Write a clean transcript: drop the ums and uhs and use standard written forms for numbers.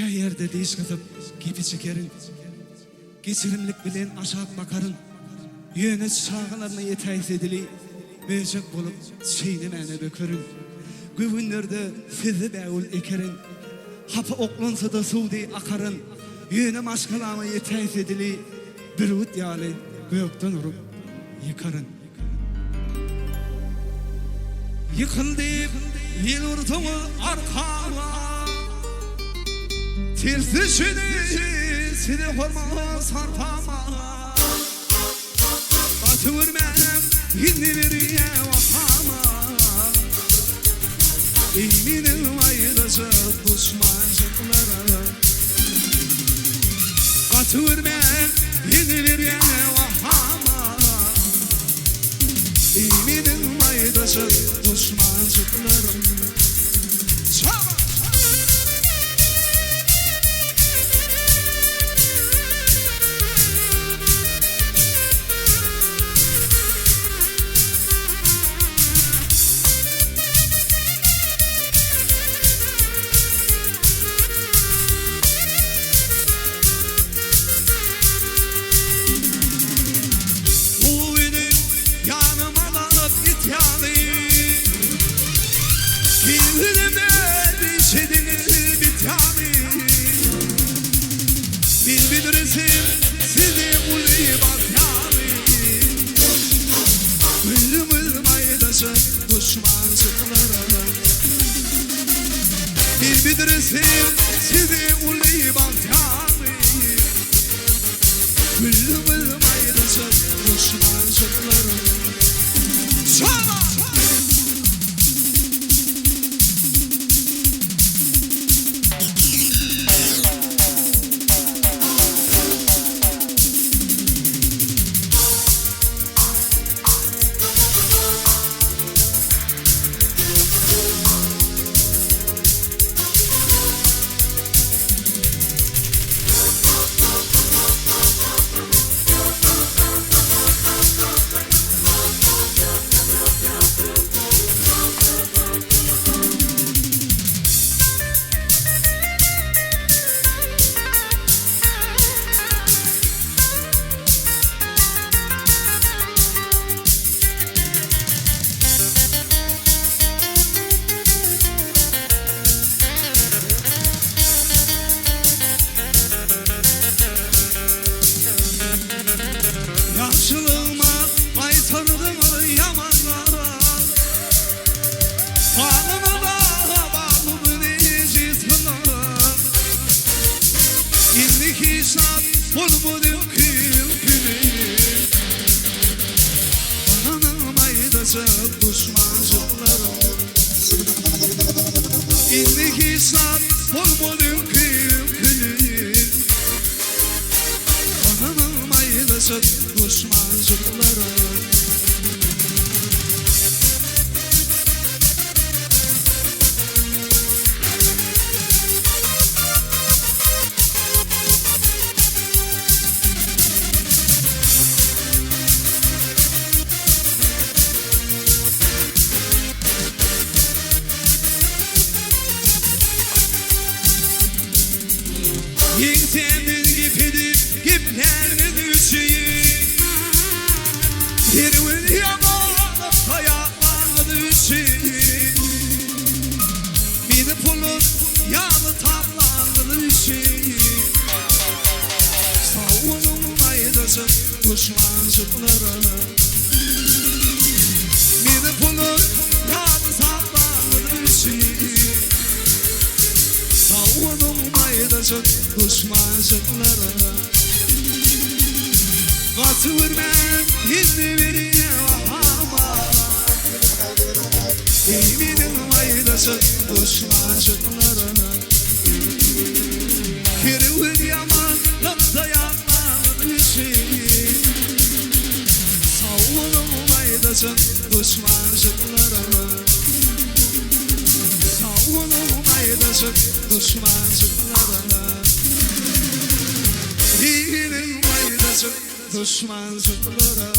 her yerde diş katıp gibi çekerin, geçirimlik bilen aşağı bakarın, yöne çağlarına yeteyiz edili, mevcek bulup çiğnemene dökürün. Güvünlerde sizi beğul ekerin, hapı oklansa da suudi akarın, yöne maşkalama yeteyiz edili, bir ut yali gökten urup yıkarın. Yıkıldı yıl urtumu arkama, tirsişini seni horma sarpama, batırmam hindi veriye vahama, eminim ayrılacak düşmancıklara, batırmam hindi veriye vahama, eminim ayrılacak düşmancıklara. Bildiresim sizi uyumak yani, ölümüm aydacak düşmancıklara. Bildiresim sizi uyumak yani, ölümüm aydacak düşmancıklara. Çala! Yaşlığıma kaytardım yamanlar, bağlımı da bağlımı necizgılar. İndik hesap bulmadım külkülü, ananım aydacak düşmancıklara. İndik hesap bulmadım külkülü, ananım aydacak düşmancıklara. Yektendir gipidip giplerini düşeyim, bir yamanıp ayaklarını düşeyim, bir pulun yağlı tablarını düşeyim. Savunum aydacak düşmancıklara, bir pulun yağlı tablarını düşeyim. Savunum aydacak düşmancıklara, batırmam hindi veriye vahama, eminim aydacak düşmancıklara. Kırıvır yamanlıkta yapmanın işi, savunum aydacak düşmancıklara, savunum aydacak düşmancıklara. Eminim aydacak düşmancıklara.